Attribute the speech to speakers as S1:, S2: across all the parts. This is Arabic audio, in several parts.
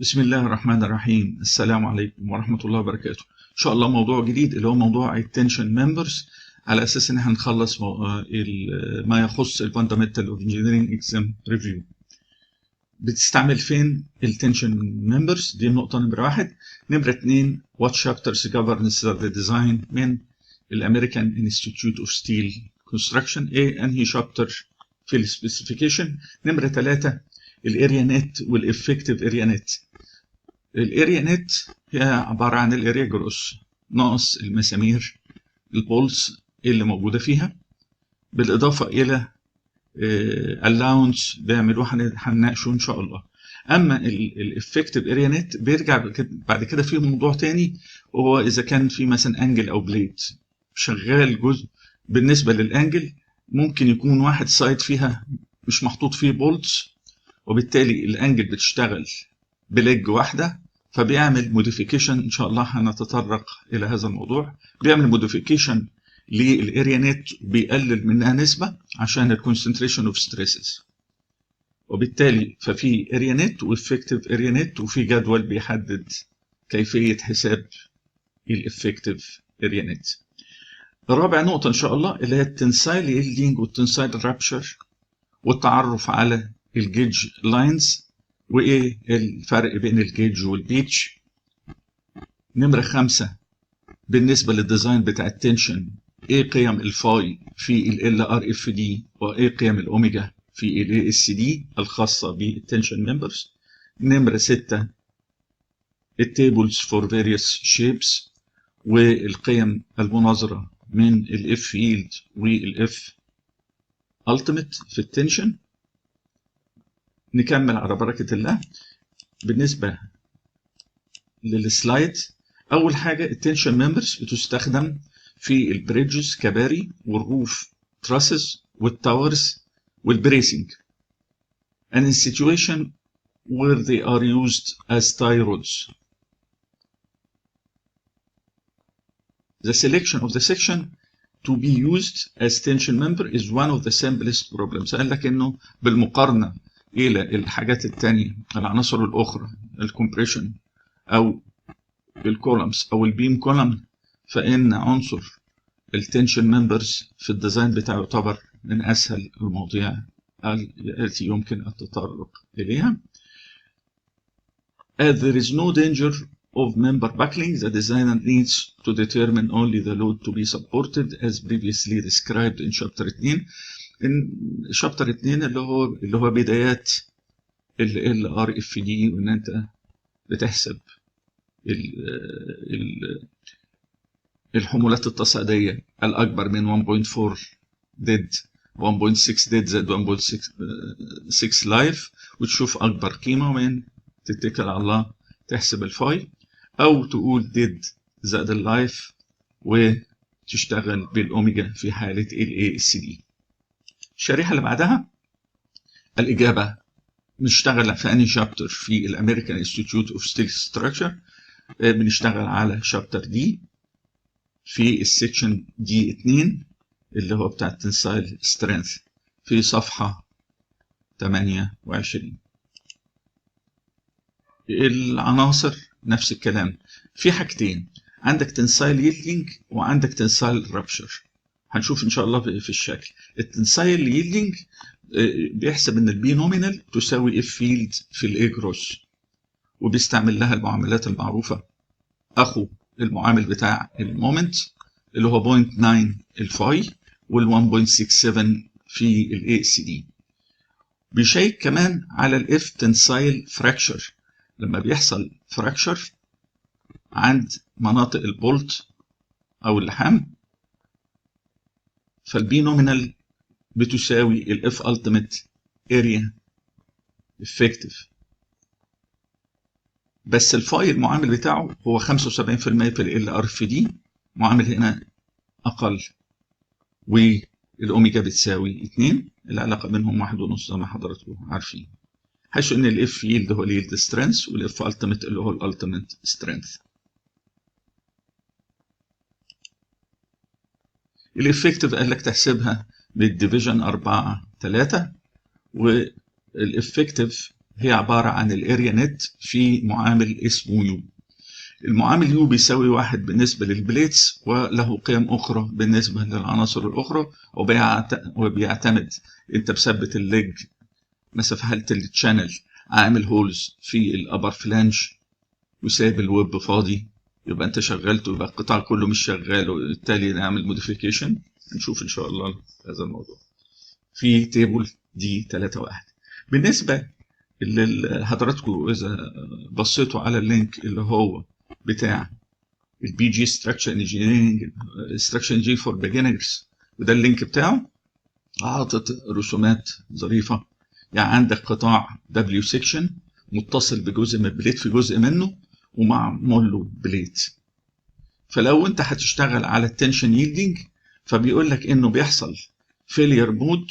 S1: بسم الله الرحمن الرحيم. السلام عليكم ورحمة الله وبركاته. إن شاء الله موضوع جديد اللي هو موضوع التنشن ممبرز، على أساس إن احنا هنخلص ما يخص الفاندامنتال اوف انجينيرنج اكزام ريفيو. بتستعمل فين التنشن ممبرز؟ دي النقطة نمرة 1. نمرة 2، وات شابترز جفرنس ذا ديزاين من الامريكان انستيتيوت اوف ستيل كونستراكشن. ايه انهي شابتر في السبيسيفيكيشن؟ نمرة 3، الاريا نت والافكتيف اريا نت. الاريا نت هي عبارة عن الاريا جروس ناقص المسامير البولز اللي موجودة فيها، بالإضافة إلى allowance بيعملوه هنناقشه إن شاء الله. أما الافكتيف اريا نت بيرجع بعد كده في موضوع تاني، وهو إذا كان في مثلا أنجل أو بليد شغال جزء. بالنسبة للأنجل ممكن يكون واحد سايد فيها مش محطوط فيه بولز، وبالتالي الأنجل بتشتغل بليج واحدة، فبيعمل موديفيكيشن. ان شاء الله هنتطرق الى هذا الموضوع. بيعمل موديفيكيشن للاريا نت، بيقلل منها نسبه عشان الكونسنتريشن اوف ستريسز، وبالتالي ففي اريا نت وافكتيف اريا نت، وفي جدول بيحدد كيفيه حساب الافكتيف اريا نت. رابع نقطه ان شاء الله اللي هي التنسايل ييلدينج والتنسايل رابشر، والتعرف على الجيج لاينز وايه الفرق بين الجيج والبيتش. نمرة 5، بالنسبة للديزاين بتاع التنشن، ايه قيم الفاي في ال ار اف دي، وايه قيم الاوميجا في ال اس دي الخاصة بالتنشن ممبرز. نمرة 6، التيبلز فور فيريوس شيبس والقيم المناظرة من الاف فيلد والاف التيميت في التنشن. نكمل على بركة الله. بالنسبة للسلايد، أول حاجة التنشن ممبرز بتستخدم في البريدجز كباري، والروف تراسز، والتاورز، والبريسنج and in situation where they are used as tie rods. The selection of the section to be used as tension member is one of the simplest problems. قال لك إنه بالمقارنة إلى الحاجات التانية، العناصر الأخرى، الكompression أو الكولمز أو البيم كولم، فإن عنصر التنشن ممبرز في الديزاين بتاعه يعتبر من أسهل المواضيع التي يمكن التطرق إليها. As there is no danger of member buckling, the designer needs to determine only the load to be supported as previously described in chapter 2. شابتر 2 اللي هو بدايات ال RFD، وإن أنت بتحسب الحمولات التصاعدية الأكبر من 1.4 ديد، 1.6 ديد زائد 1.6 لايف، وتشوف أكبر قيمة وين تتكل على الله تحسب الفاي، أو تقول ديد زائد اللايف وتشتغل بالأوميجا في حالة ال ASD. الشريحة اللي بعدها الإجابة. بنشتغل في أنهي شابتر في الأمريكان انستيتيوت اوف ستيل ستراكشر؟ بنشتغل على شابتر دي في السكشن دي 2 اللي هو بتاع التنسايل سترينث في صفحة 28. العناصر نفس الكلام، في حاجتين، عندك تنسايل ييلدينج وعندك تنسايل رابشر. هنشوف ان شاء الله في الشكل. التنسايل ييلدينج بيحسب ان البي نومينال تساوي اف فيلد في الاي جروس، وبيستعمل لها المعاملات المعروفة، اخو المعامل بتاع المومنت اللي هو 0.9 الفاي وال 1.67 في الاي اس دي. بيشيك كمان على الاف تنسايل فراكشر، لما بيحصل فراكشر عند مناطق البولت او اللحام، فالبي نومينال بتساوي الاف التيميت اريا افكتيف، بس الفاي المعامل بتاعه هو 75% في ال ار اف دي، معامل هنا اقل، والاوميجا بتساوي 2، العلاقه بينهم 1.5 زي ما حضراتكم عارفين، حيث ان الاف يلد هو اليلد سترينث والاف التيميت اللي هو الالتيميت سترينث. الافكتيف قال لك تحسبها بالديفيجن 4-3، والافكتيف هي عبارة عن الاريا نت في معامل اسمه يو. المعامل يو بيساوي 1 بالنسبة للبليتس وله قيم أخرى بالنسبة للعناصر الأخرى، وبيعتمد أنت مثبت الليج مسافة التشانل عامل هولز في الأبر فلانج وسايب الويب فاضي، يبقى أنت شغلته، يبقى القطاع كله مش شغال، وبالتالي نعمل موديفيكيشن. نشوف إن شاء الله هذا الموضوع في تيبل دي 3.1. بالنسبة اللي حضراتكم إذا بصيتوا على اللينك اللي هو بتاع البي جي ستراكشر انجينيرنج فور بيجنرز، وده اللينك بتاعه، حاطط رسومات ظريفه. يعني عندك قطاع دبليو سيكشن متصل بجزء من البليت في جزء منه ومعمول له بليت. فلو انت هتشتغل على التنشن ييلدنج فبيقول لك انه بيحصل فيلير مود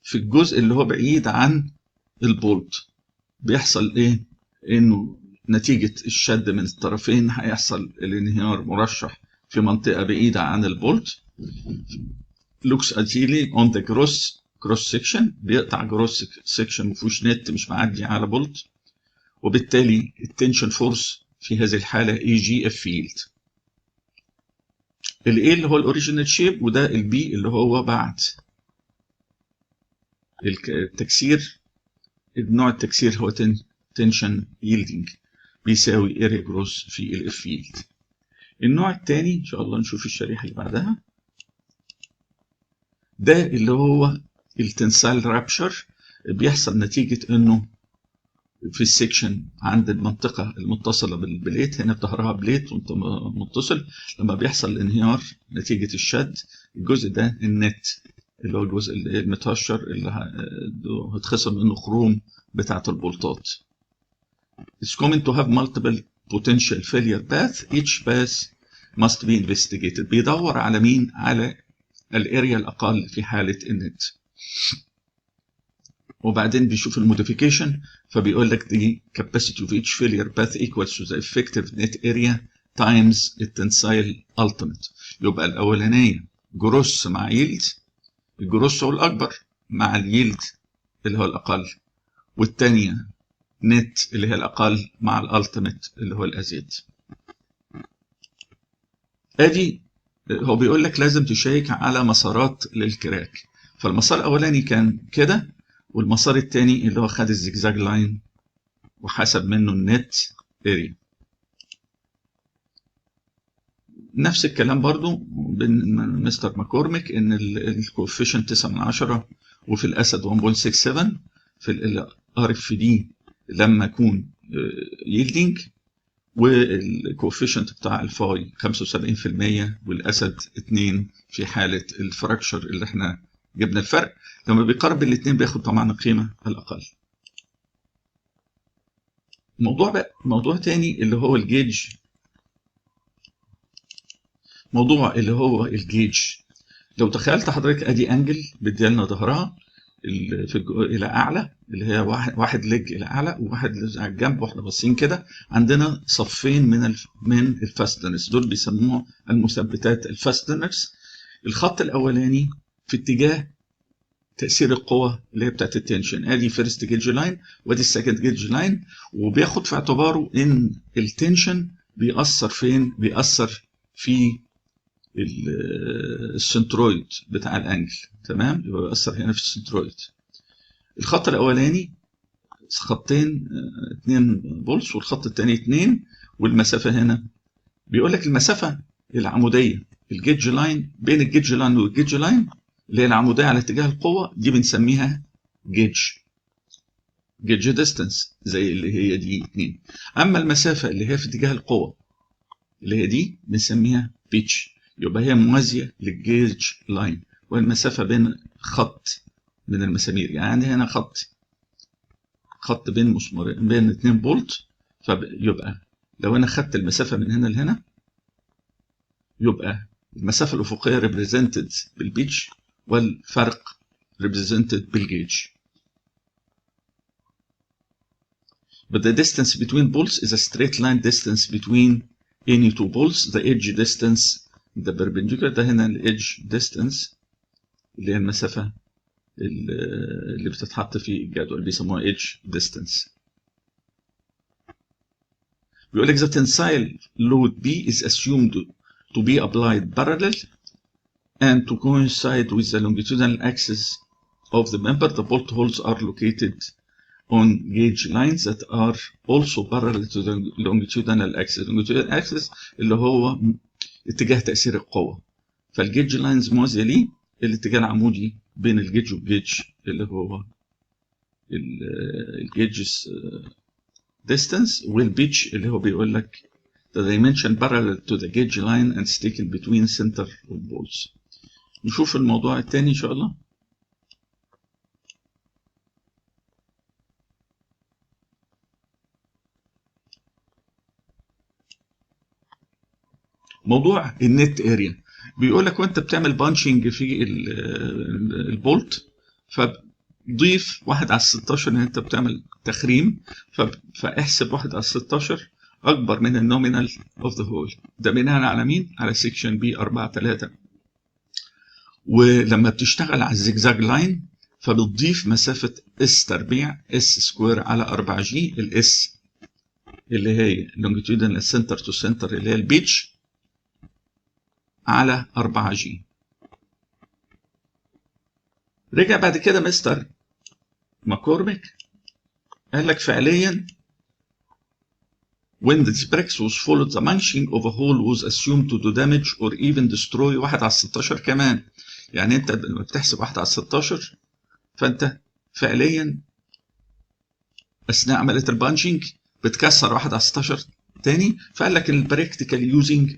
S1: في الجزء اللي هو بعيد عن البولت. بيحصل ايه؟ انه نتيجة الشد من الطرفين هيحصل الانهيار مرشح في منطقة بعيدة عن البولت. looks ideally on the cross section، بيقطع cross section مفيهوش نت، مش معدي على بولت، وبالتالي التنشن فورس في هذه الحالة اي جي اف فيلد. الاي اللي هو الاوريجينال شيب، وده البي اللي هو بعد التكسير. نوع التكسير هو تنشن ييلدنج بيساوي اريا جروس في الاف فيلد. النوع الثاني ان شاء الله نشوف الشريحه اللي بعدها، ده اللي هو التنسايل رابشر. بيحصل نتيجه انه في السكشن عند المنطقه المتصله بالبليت، هنا بظهرها بليت وانت متصل، لما بيحصل انهيار نتيجه الشد الجزء ده النت اللي هو الجزء المتهشر اللي هتخصم منه خروم بتاعه البولتات. It's common to have multiple potential failure paths. Each path must be investigated. بيدور على مين؟ على الاريا الأقل في حالة النت. وبعدين بيشوف الموديفيكيشن، فبيقول لك the capacity of each failure path equals to the effective net area times التنسايل ultimate. يبقى الأولانية جروس مع ييلد، الجروس هو الأكبر مع الييلد اللي هو الأقل، والتانية نت اللي هي الأقل مع الألتيميت اللي هو الأزيد. أدي هو بيقول لك لازم تشيك على مسارات للكراك. فالمسار الأولاني كان كده، والمسار الثاني اللي هو خد الزجزاج لاين وحسب منه النت اريا. نفس الكلام برضو بين مستر ماكورميك ان الكوفيشنت 9/10 وفي الاسد 1.67 في الار اف دي لما يكون ييلدنج، والكوفيشنت بتاع الفاي 75% والاسد 2 في حاله الفراكشر اللي احنا جبنا الفرق. لما بيقارب الاثنين بياخد طبعا القيمه الاقل. موضوع تاني اللي هو الجيج. لو تخيلت حضرتك ادي انجل بديلنا ظهرها الى اعلى، اللي هي واحد ليج الى اعلى وواحد على الجنب، واحنا باصين كده عندنا صفين من الفاستنرز، دول بيسموها المثبتات الفاستنرز. الخط الاولاني في اتجاه تاثير القوه اللي هي بتاعت التنشن، ادي فيرست جيج لاين وادي السكند جيج لاين، وبياخد في اعتباره ان التنشن بيأثر فين؟ بيأثر في السنترويد بتاع الانجل، تمام؟ يبقى بيأثر هنا في السنترويد. الخط الاولاني خطين 2 بولس، والخط الثاني 2، والمسافه هنا بيقول لك المسافه العموديه الجيج لاين بين الجيج لاين والجيج لاين اللي هي العموديه على اتجاه القوه دي بنسميها جيج ديستانس، زي اللي هي دي 2. اما المسافه اللي هي في اتجاه القوه اللي هي دي بنسميها بيتش، يبقى هي موازيه للجيج لاين، والمسافه بين خط من المسامير. يعني عندي هنا خط بين مسمارين بين 2 بولت، فيبقى لو انا خدت المسافه من هنا لهنا يبقى المسافه الافقيه ريبريزنتد بالبيتش والفرق ريبريزنتد بالجيج. But the distance between poles is a straight line distance between any two poles. The edge distance the perpendicular ده هنا الedge distance اللي هي المسافة اللي بتتحط في الجدول بيسموها edge distance. بيقول لك the tensile load B is assumed to be applied parallel and to coincide with the longitudinal axis of the member. The bolt holes are located on gauge lines that are also parallel to the longitudinal axis. longitudinal axis اللي هو اتجاه تأثير القوة. فالجيج لاينز موازية ليه الاتجاه العمودي بين الجيج والجيج اللي هو الجيجز distance والبيتش اللي هو بيقول لك the dimension parallel to the gauge line and is taken between center of bolts. نشوف الموضوع الثاني إن شاء الله. موضوع النت اريا بيقول لك وانت بتعمل بانشنج في البولت فضيف 1 على 16 ان انت بتعمل تخريم فاحسب 1 على 16 اكبر من النومينال اوف ذا هول. ده بناء على مين؟ على سيكشن بي 4-3. ولما بتشتغل على الزجزاج لاين فبتضيف مسافه اس تربيع اس سكوير على 4 جي. الاس اللي هي لونجيتيودنال سنتر تو سنتر اللي هي البيتش على 4 جي. رجع بعد كده مستر ماكورميك قال لك فعليا when this practice was followed the munching of a hole was assumed to do damage or even destroy 1 على 16 كمان. يعني انت لما بتحسب 1 على 16 فانت فعليا اثناء عمليه البانشنج بتكسر 1 على 16 تاني. فقال لك البراكتيكال يوزنج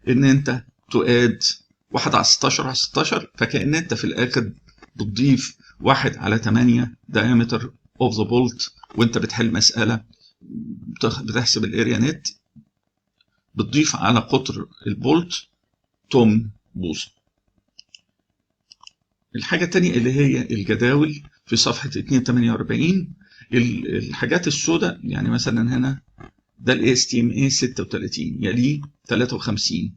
S1: ان انت تؤاد 1 على 16 على 16 فكأن انت في الاخر بتضيف 1 على 8 diameter of the bolt وانت بتحل مسألة بتحسب الاريا نت بتضيف على قطر البولت توم بوصة. الحاجة التانية اللي هي الجداول في صفحة 248 الحاجات السوداء يعني مثلا هنا ده ال ASTM 36 يليه 53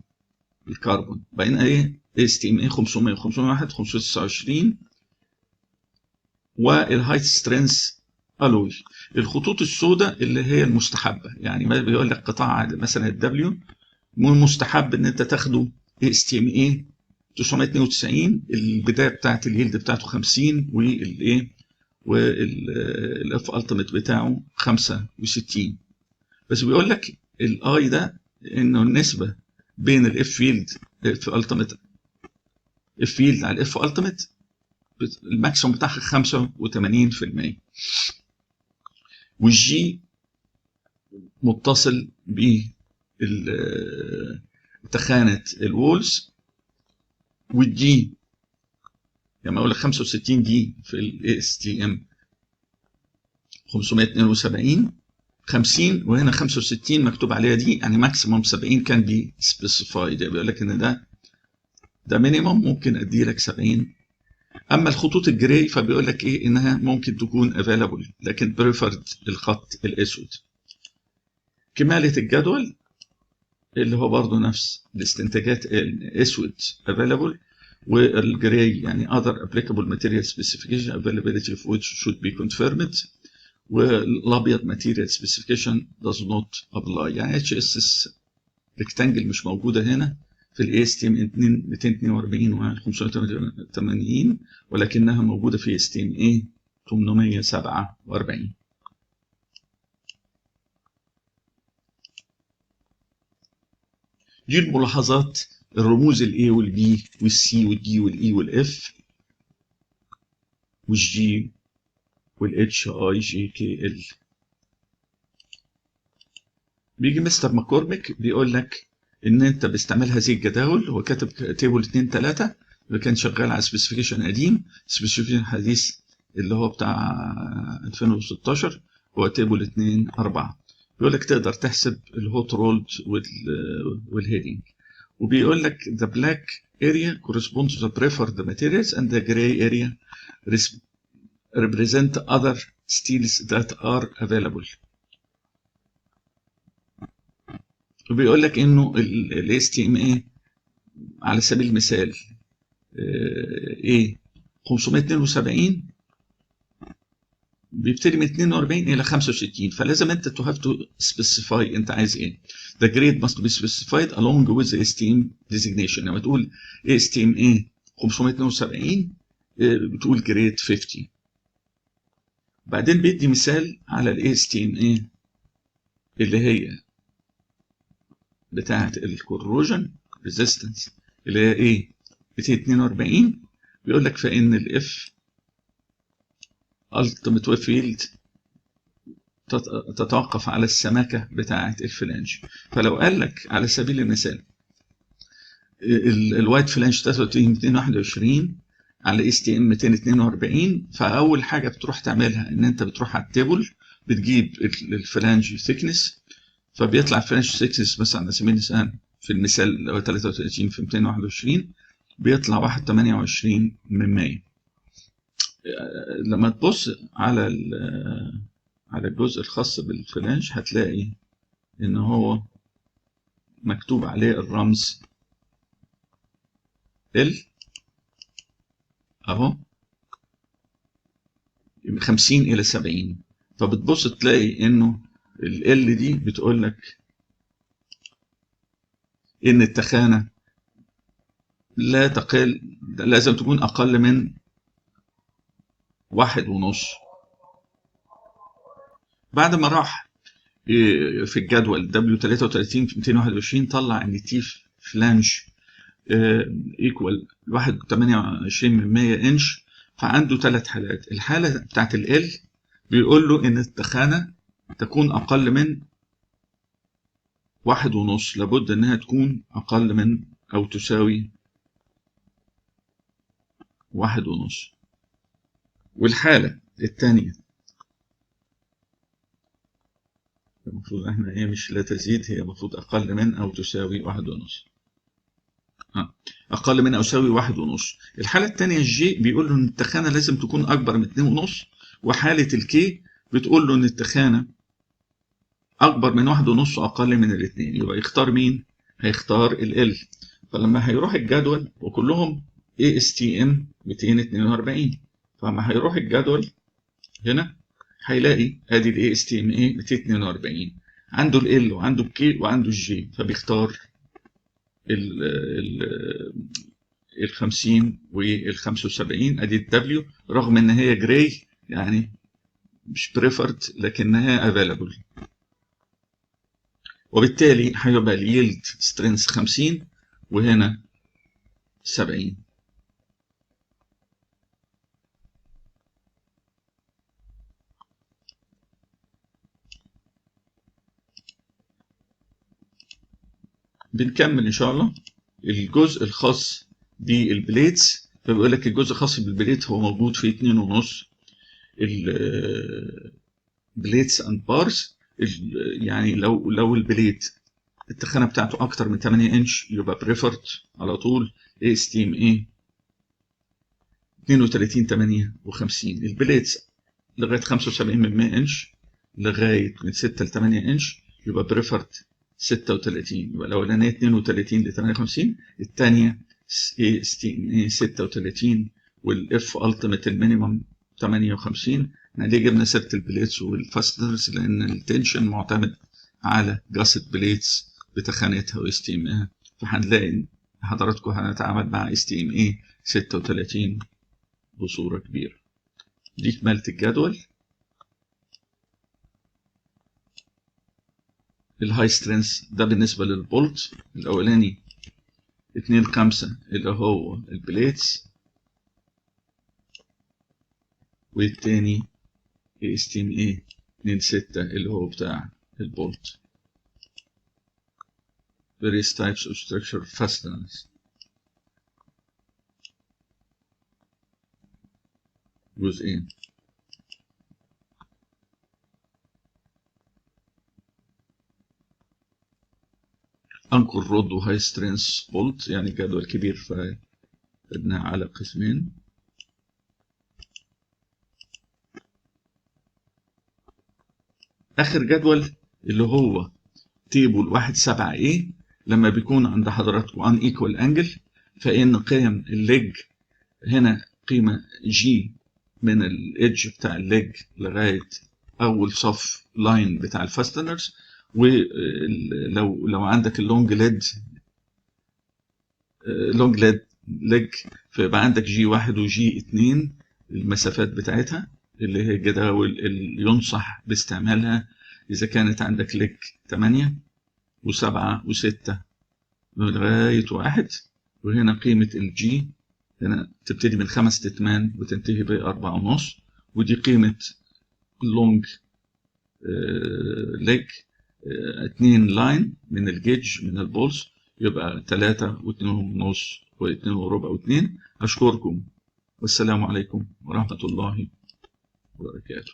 S1: الكربون بعدين ايه ASTM 500 501 529 والهايت سترينث الوي. الخطوط السوداء اللي هي المستحبه يعني بيقول لك قطاع مثلا الدبليو مستحب ان انت تاخده ASTM 992 البدايه بتاعت اليلد بتاعته 50 والايه والاف التيميت بتاعه 65. بس بيقول لك الاي ده انه النسبه بين الاف فيلد اف التيميت اف فيلد على الاف التيميت الماكسيموم بتاعها 85% والجي متصل بتخانه الوولز والدي لما اقول لك 65 دي في الاي اس تي ام 572 50 وهنا 65 مكتوب عليها دي يعني ماكسيموم 70 كان بي سبيسيفايد بيقول لك ان ده مينيموم ممكن ادي لك 70. اما الخطوط الجراي فبيقول لك ايه انها ممكن تكون افيلابل لكن بريفرد الخط الاسود. كماله الجدول اللي هو برضه نفس الاستنتاجات الاسود افيلابل والجراي يعني other applicable material specification availability of which should be confirmed والابيض material specification does not apply. يعني HSS rectangle مش موجوده هنا في الاي اس تي ام 242 و 580 ولكنها موجوده في اس تي ام اي 847. دي الملاحظات الرموز الاي والبي والسي والدي والاي والاف والجي والاتش اي جي كي ال. بيجي مستر ماكورميك بيقول لك ان انت باستعمال هذه الجداول هو كاتب تيبل 2 3 اللي كان شغال على سبيسيفيكيشن قديم. سبيسيفيكيشن حديث اللي هو بتاع 2016 هو تيبل 2 4. بيقول لك تقدر تحسب الهوت رولد والهيدنج وبيقول لك the black area corresponds to the preferred materials and the gray area represent other steels that are available. وبيقول لك انه ال STMA على سبيل المثال ايه 572 بيبتدي من 42 الى 65، فلازم انت تو هاف تو سبيسيفاي انت عايز ايه. The grade must be specified along with the STM designation. لما تقول STMA 572 بتقول جريد 50. بعدين بيدي مثال على ال STMA اللي هي بتاعة الكوروجن ريزيستنس اللي هي ايه 242. بيقول لك فإن الإف ultimate wave field تتوقف على السماكة بتاعة الفلانج. فلو قال لك على سبيل المثال الوايت فلانج 221 على اس تي ام 242، فأول حاجة بتروح تعملها إن أنت بتروح على التيبل بتجيب الفلانج ثيكنس، فبيطلع الفلانج ثيكنس مثلا على سبيل المثال في المثال اللي هو 33 في 221 بيطلع 1.28. لما تبص على الجزء الخاص بالفلانج هتلاقي ان هو مكتوب عليه الرمز ال اهو 50 الى 70. فبتبص تلاقي انه ال دي بتقول لك ان التخانة لا تقل، لازم تكون اقل من 1.5. بعد ما راح في الجدول W33 في 221 طلع ان تي فلانج ايكوال 1.28 انش. فعنده 3 حالات. الحالة بتاعت ال بيقول له ان التخانة تكون اقل من 1.5، لابد انها تكون اقل من او تساوي 1.5. والحالة الثانية المفروض احنا ايه مش لا تزيد، هي المفروض اقل من او تساوي 1.5. اقل من او يساوي 1.5. الحالة الثانية الجي بيقول له ان التخانة لازم تكون اكبر من 2.5، وحالة الكي بتقول له ان التخانة اكبر من 1.5 واقل من الاثنين. يبقى يختار مين؟ هيختار ال. فلما هيروح الجدول وكلهم ASTM 242، فلما هيروح الجدول هنا هيلاقي ادي ال ASTMA 242 عنده ال وعنده الكي وعنده الجي، فبيختار ال 50 وال 75. ادي الدبليو رغم ان هي جراي يعني مش بريفرد لكنها افيلابل، وبالتالي هيبقى اليلد سترينث 50 وهنا 70. بنكمل ان شاء الله الجزء الخاص بالبليتس. فبيقول لك الجزء الخاص بالبليت هو موجود في 2.5 البليتس اند بارز. يعني لو البليت التخانة بتاعته اكتر من 8 انش يبقى بريفرد على طول ASTMA 32 58. البليتس لغايه 75 انش لغايه من 6 ل 8 انش يبقى بريفرد 36. يبقى الاولانيه 32 ل 58، الثانيه ASTMA 36 والاف التيميت المينيمم 58. احنا ليه جبنا سيره البليتس والفاستنرز؟ لان التنشن معتمد على جاسة بليتس بتخانتها واستيمها، فهنلاقي حضراتكم هنتعامل مع STMA 36 بصورة كبيرة. دي كمالة الجدول. الهاي سترينث ده بالنسبة للبولت الأولاني 2.5 اللي هو البليتس، والتاني STMA 2.6 اللي هو بتاع البولت. various types of structure fasteners. جزئين. انكر رود وهاي سترينث بولت، يعني جدول كبير فخدناه على قسمين. اخر جدول اللي هو تيبل 1.7a لما بيكون عند حضراتكم ان ايكوال انجل، فان قيم الليج هنا قيمه جي من الايدج بتاع الليج لغايه اول صف لاين بتاع الفاستنرز. ولو عندك اللونج ليد ليج، فيبقى عندك جي 1 وجي 2 المسافات بتاعتها اللي هي الجداول اللي ينصح باستعمالها اذا كانت عندك ليج 8 و7 و6 لغايه 1. وهنا قيمه الجي هنا تبتدي من 5 تتمان وتنتهي ب4.5، ودي قيمة اللونج ليج 2 لاين من الجيج من البولس، يبقى 3 و2.5 و2.25 و2. أشكركم والسلام عليكم ورحمة الله وبركاته.